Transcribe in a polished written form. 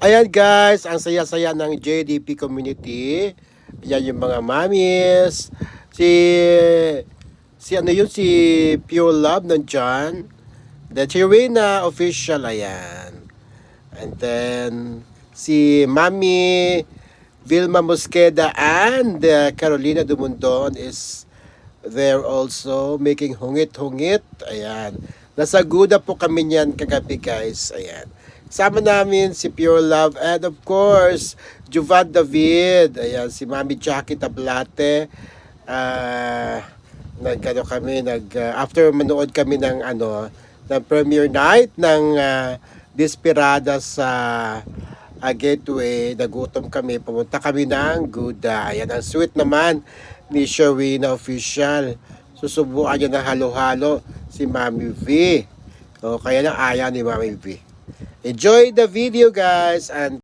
Ayan guys, ang saya-saya ng JDP community. Ayan yung mga mamis. Si si Pure Love nandyan. Then si Rina official, ayan. And then si Mami Vilma Mosqueda and Carolina Dumundon is there also making hungit-hungit. Ayan. Nasa Guda po kami niyan kagabi guys. Ayan. Sama namin si Pure Love and of course, Juvad David. Ayan, si Mami Jackie Tablate. After manood kami ng ng premiere night ng Desperada sa Gateway, nagutom kami, pumunta kami ng Guda. Ayan, ang sweet naman ni Sharina official. Susubukan niya ng halo-halo si Mami V. O, kaya lang ayaw ni Mami V. Enjoy the video guys and